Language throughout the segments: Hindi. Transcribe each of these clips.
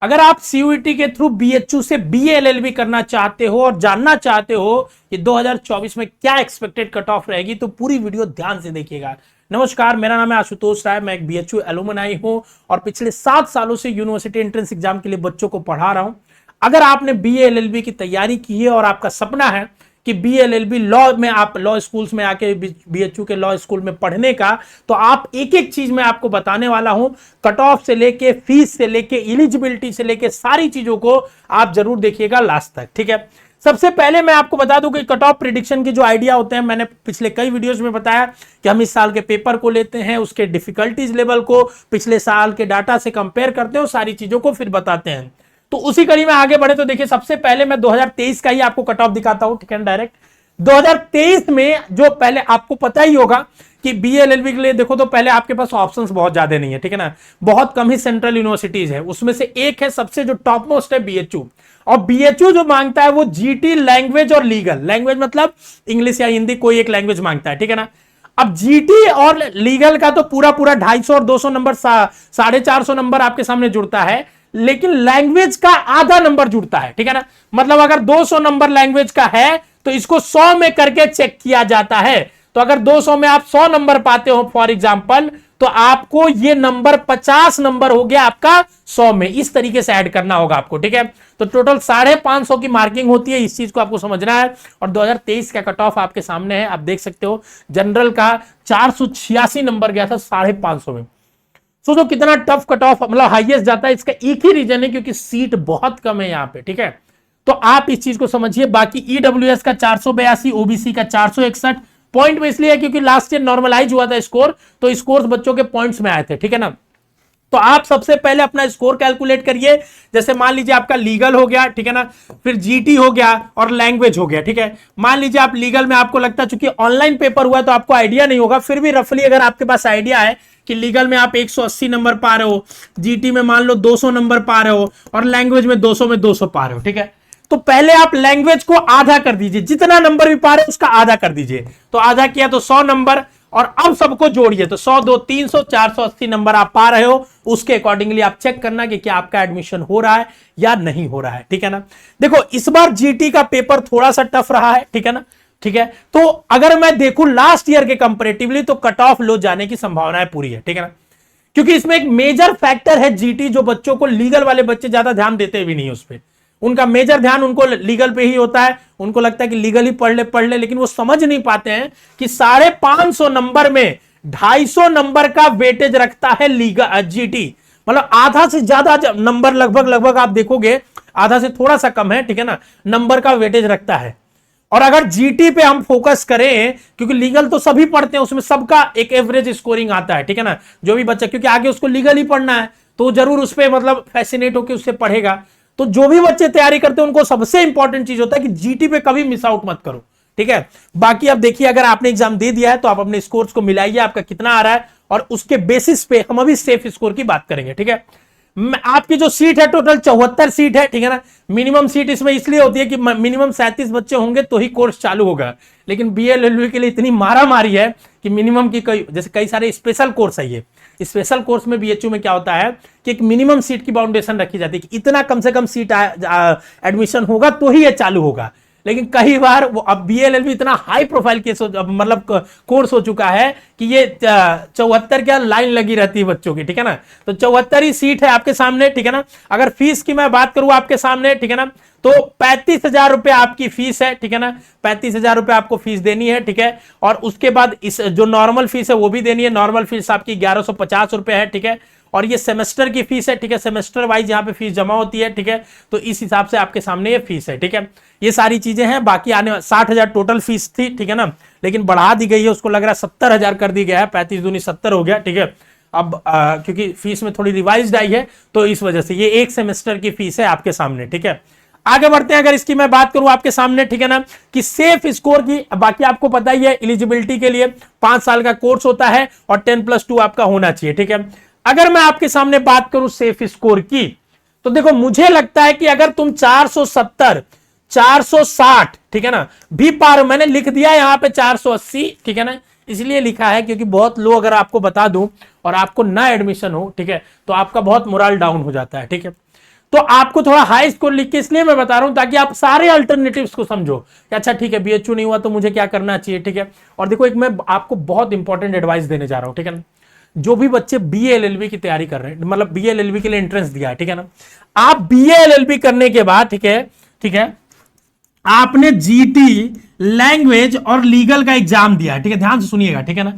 अगर आप सीयूईटी के थ्रू बीएचयू से बीए एलएलबी करना चाहते हो और जानना चाहते हो कि 2024 में क्या एक्सपेक्टेड कट ऑफ रहेगी, तो पूरी वीडियो ध्यान से देखिएगा। नमस्कार, मेरा नाम है आशुतोष राय, मैं एक बीएचयू एलुमनाई हूं और पिछले 7 सालों से यूनिवर्सिटी एंट्रेंस एग्जाम के लिए बच्चों को पढ़ा रहा हूं। अगर आपने बीए एलएलबी की तैयारी की है और आपका सपना है कि बीएलएलबी लॉ में आप लॉ स्कूल्स में आके बीएचयू के लॉ स्कूल में पढ़ने का, तो आप एक एक चीज मैं आपको बताने वाला हूं। कट ऑफ से लेके फीस से लेके एलिजिबिलिटी से लेके सारी चीजों को आप जरूर देखिएगा लास्ट तक, ठीक है। सबसे पहले मैं आपको बता दूं कि कट ऑफ प्रिडिक्शन के जो आइडिया होते हैं, मैंने पिछले कई वीडियोस में बताया कि हम इस साल के पेपर को लेते हैं, उसके डिफिकल्टीज लेवल को पिछले साल के डाटा से कंपेयर करते हैं और सारी चीजों को फिर बताते हैं। तो उसी कड़ी में आगे बढ़े तो देखिए, सबसे पहले मैं 2023 का ही आपको कट ऑफ दिखाता हूं, ठीक है, डायरेक्ट 2023 में जो पहले आपको पता ही होगा कि बीएलएलबी के लिए देखो तो पहले आपके पास ऑप्शंस बहुत ज्यादा नहीं है, ठीक है ना। बहुत कम ही सेंट्रल यूनिवर्सिटीज है, उसमें से एक है सबसे जो टॉप मोस्ट है बीएचयू। और बीएचयू जो मांगता है वो जीटी लैंग्वेज और लीगल लैंग्वेज, मतलब इंग्लिश या हिंदी कोई एक लैंग्वेज मांगता है, ठीक है ना। अब जीटी और लीगल का तो पूरा 250 और 200 नंबर 450 नंबर आपके सामने जुड़ता है, लेकिन लैंग्वेज का आधा नंबर जुड़ता है, ठीक है ना। मतलब अगर 200 नंबर लैंग्वेज का है तो इसको 100 में करके चेक किया जाता है। तो अगर 200 में आप 100 नंबर पाते हो फॉर एग्जांपल, तो आपको ये नंबर 50 नंबर हो गया आपका 100 में, इस तरीके से ऐड करना होगा आपको, ठीक है। तो टोटल 550 की मार्किंग होती है, इस चीज को आपको समझना है। और 2023 का कट ऑफ आपके सामने है, आप देख सकते हो। जनरल का 486 नंबर गया था 550 में। सोचो कितना टफ कट ऑफ, मतलब हाईएस्ट जाता है। इसका एक ही रीजन है क्योंकि सीट बहुत कम है यहां पे, ठीक है। तो आप इस चीज को समझिए। बाकी ईडब्ल्यूएस का 482, ओबीसी का 461 पॉइंट में इसलिए है क्योंकि लास्ट ईयर नॉर्मलाइज हुआ था स्कोर, तो स्कोर बच्चों के पॉइंट्स में आए थे, ठीक है ना। तो आप सबसे पहले अपना स्कोर कैलकुलेट करिए। जैसे मान लीजिए आपका लीगल हो गया, ठीक है ना, फिर जीटी हो गया और लैंग्वेज हो गया, ठीक है। मान लीजिए आप लीगल में आपको लगता है चूंकि ऑनलाइन पेपर हुआ तो आपको आइडिया नहीं होगा, फिर भी रफली अगर आपके पास आइडिया है कि लीगल में आप 180 नंबर पा रहे हो, जीटी में मान लो 200 नंबर पा रहे हो और लैंग्वेज में 200 में 200 पा रहे हो, ठीक है। तो पहले आप लैंग्वेज को आधा कर दीजिए, जितना नंबर भी पा रहे हो उसका आधा कर दीजिए। तो आधा किया तो 100 नंबर, और अब सबको जोड़िए तो 100 2 300 480 नंबर आप पा रहे हो। उसके अकॉर्डिंगली आप चेक करना कि क्या आपका एडमिशन हो रहा है या नहीं हो रहा है, ठीक है ना। देखो इस बार जीटी का पेपर थोड़ा सा टफ रहा है, ठीक है ना, ठीक है। तो अगर मैं देखूं लास्ट ईयर के कंपैरेटिवली तो कट ऑफ लो जाने की संभावना पूरी है, ठीक है ना। क्योंकि इसमें एक मेजर फैक्टर है जीटी, जो बच्चों को लीगल वाले बच्चे ज्यादा ध्यान देते भी नहीं उस पर। उनका मेजर ध्यान उनको लीगल पे ही होता है। उनको लगता है कि लीगल ही पढ़ ले, लेकिन वो समझ नहीं पाते हैं कि 550 नंबर में 250 नंबर का वेटेज रखता है लीगल जीटी। मतलब आधा से ज्यादा नंबर, लगभग आप देखोगे आधा से थोड़ा सा कम है, ठीक है ना, नंबर का वेटेज रखता है। और अगर जीटी पे हम फोकस करें, क्योंकि लीगल तो सभी पढ़ते हैं, उसमें सबका एक एवरेज स्कोरिंग आता है, ठीक है ना। जो भी बच्चा, क्योंकि आगे उसको लीगल ही पढ़ना है, तो जरूर उस पर मतलब फैसिनेट होकर उससे पढ़ेगा। तो जो भी बच्चे तैयारी करते हैं उनको सबसे इंपॉर्टेंट चीज होता है कि जीटी पे कभी मिस आउट मत करो, ठीक है। बाकी अब देखिए, अगर आपने एग्जाम दे दिया है तो आप अपने स्कोर्स को मिलाइए, आपका कितना आ रहा है, और उसके बेसिस पे हम अभी सेफ स्कोर की बात करेंगे, ठीक है। आपकी जो सीट है टोटल 74 सीट है, ठीक है ना। मिनिमम सीट इसमें इसलिए होती है कि मिनिमम 37 बच्चे होंगे तो ही कोर्स चालू होगा। लेकिन बीएलएलबी के लिए इतनी मारा मारी है कि मिनिमम की कई सारे स्पेशल कोर्स है। ये स्पेशल कोर्स में बीएचयू में क्या होता है कि एक मिनिमम सीट की बाउंडेशन रखी जाती है कि इतना कम से कम सीट एडमिशन होगा तो ही ये चालू होगा। लेकिन कई बार वो अब बीएलएलबी इतना हाई प्रोफाइल केस मतलब कोर्स हो चुका है कि ये 74 क्या लाइन लगी रहती है बच्चों की, ठीक है ना। तो 74 ही सीट है आपके सामने, ठीक है ना। अगर फीस की मैं बात करूं आपके सामने, ठीक है ना, तो 35,000 रुपए आपकी फीस है, ठीक है ना। 35,000 रुपए आपको फीस देनी है, ठीक है। और उसके बाद इस जो नॉर्मल फीस है वो भी देनी है। नॉर्मल फीस आपकी 1150 रुपए है, ठीक है। और ये सेमेस्टर की फीस है, ठीक है। सेमेस्टर वाइज यहाँ पे फीस जमा होती है, ठीक है। तो इस हिसाब से आपके सामने ये फीस है, ठीक है। ये सारी चीजें हैं। बाकी आने 60,000 टोटल फीस थी, ठीक है ना, लेकिन बढ़ा दी गई है, उसको लग रहा है 70,000 कर दी गया है, 35 दूनी 70 हो गया, ठीक है। अब क्योंकि फीस में थोड़ी रिवाइज्ड आई है तो इस वजह से ये एक सेमेस्टर की फीस है आपके सामने, ठीक है। आगे बढ़ते हैं। अगर इसकी मैं बात करूं आपके सामने, ठीक है ना, कि सेफ स्कोर की, बाकी आपको पता ही है एलिजिबिलिटी के लिए 5 साल का कोर्स होता है और 10+2 आपका होना चाहिए, ठीक है। अगर मैं आपके सामने बात करूं सेफ स्कोर की, तो देखो मुझे लगता है कि अगर तुम 470 460, ठीक है ना, भी पार, मैंने लिख दिया यहां पे 480, ठीक है ना, इसलिए लिखा है क्योंकि बहुत लो अगर आपको बता दूं और आपको ना एडमिशन हो, ठीक है, तो आपका बहुत मोरल डाउन हो जाता है, ठीक है। तो आपको थोड़ा हाई स्कोर लिख के इसलिए मैं बता रहा हूं ताकि आप सारे अल्टरनेटिव्स को समझो कि अच्छा ठीक है बीएचयू नहीं हुआ तो मुझे क्या करना चाहिए, ठीक है। और देखो एक मैं आपको बहुत इंपॉर्टेंट एडवाइस देने जा रहा हूं, ठीक है ना। जो भी बच्चे बीए एलएलबी की तैयारी कर रहे हैं, मतलब बीए एलएलबी के लिए एंट्रेंस दिया है, ठीक है ना, आप बीए एलएलबी करने के बाद, ठीक है, ठीक है, आपने जीटी, लैंग्वेज और लीगल का एग्जाम दिया है, ठीक है, ध्यान से सुनिएगा, ठीक है ना।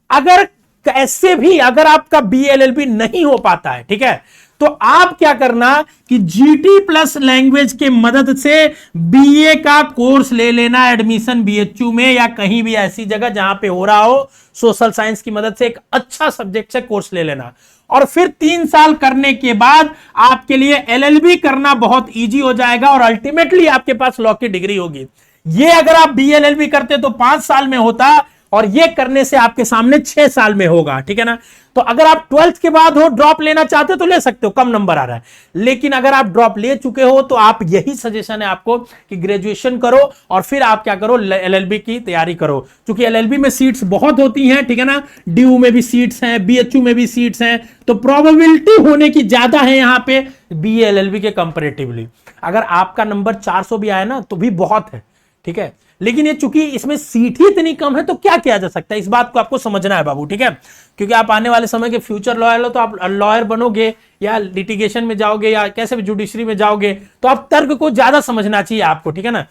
अगर कैसे भी अगर आपका बीएलएलबी नहीं हो पाता है, ठीक है, तो आप क्या करना कि जीटी प्लस लैंग्वेज के मदद से बीए का कोर्स ले लेना, एडमिशन बीएचयू में या कहीं भी ऐसी जगह जहां पे हो रहा हो, सोशल साइंस की मदद से एक अच्छा सब्जेक्ट से कोर्स ले लेना। और फिर 3 साल करने के बाद आपके लिए एलएलबी करना बहुत इजी हो जाएगा और अल्टीमेटली आपके पास लॉ की डिग्री होगी। ये अगर आप बीएलएलबी करते तो 5 साल में होता और ये करने से आपके सामने 6 साल में होगा, ठीक है ना। तो अगर आप 12th के बाद हो, ड्रॉप लेना चाहते हो तो ले सकते हो, कम नंबर आ रहा है। लेकिन अगर आप ड्रॉप ले चुके हो तो आप यही सजेशन है आपको कि ग्रेजुएशन करो और फिर आप क्या करो, एलएलबी की तैयारी करो। क्योंकि एलएलबी में सीट्स बहुत होती हैं, ठीक है ना, डीयू में भी सीट्स हैं, बीएचयू में भी सीट्स हैं, तो प्रोबेबिलिटी होने की ज्यादा है यहां पे बीए एलएलबी के कंपैरेटिवली। अगर आपका नंबर 400 भी आया ना तो भी बहुत है, ठीक है। लेकिन ये चूंकि इसमें सीट ही इतनी कम है तो क्या किया जा सकता है, इस बात को आपको समझना है बाबू, ठीक है। क्योंकि आप आने वाले समय के फ्यूचर लॉयर हो तो आप लॉयर बनोगे या लिटिगेशन में जाओगे या कैसे भी जुडिशरी में जाओगे, तो आप तर्क को ज्यादा समझना चाहिए आपको, ठीक है ना।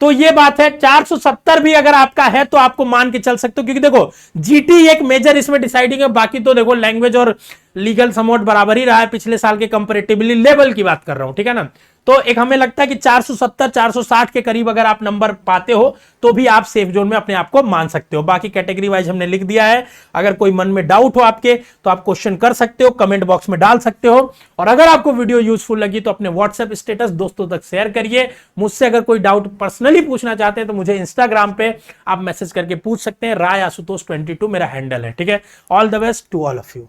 तो ये बात है, 470 भी अगर आपका है तो आपको मान के चल सकते हो। क्योंकि देखो जीटी एक मेजर इसमें डिसाइडिंग है, बाकी तो देखो लैंग्वेज और लीगल समोट बराबर ही रहा है पिछले साल के कंपैरेटिवली, लेवल की बात कर रहा हूं, ठीक है ना। तो एक हमें लगता है कि 470 460 के करीब अगर आप नंबर पाते हो तो भी आप सेफ जोन में अपने आप को मान सकते हो। बाकी कैटेगरी वाइज हमने लिख दिया है, अगर कोई मन में डाउट हो आपके तो आप क्वेश्चन कर सकते हो, कमेंट बॉक्स में डाल सकते हो। और अगर आपको वीडियो यूजफुल लगी तो अपने व्हाट्सएप स्टेटस दोस्तों तक शेयर करिए। मुझसे अगर कोई डाउट पर्सनली पूछना चाहते हैं तो मुझे इंस्टाग्राम पे आप मैसेज करके पूछ सकते हैं, राय आशुतोष 22 मेरा हैंडल है, ठीक है। All the best to all of you.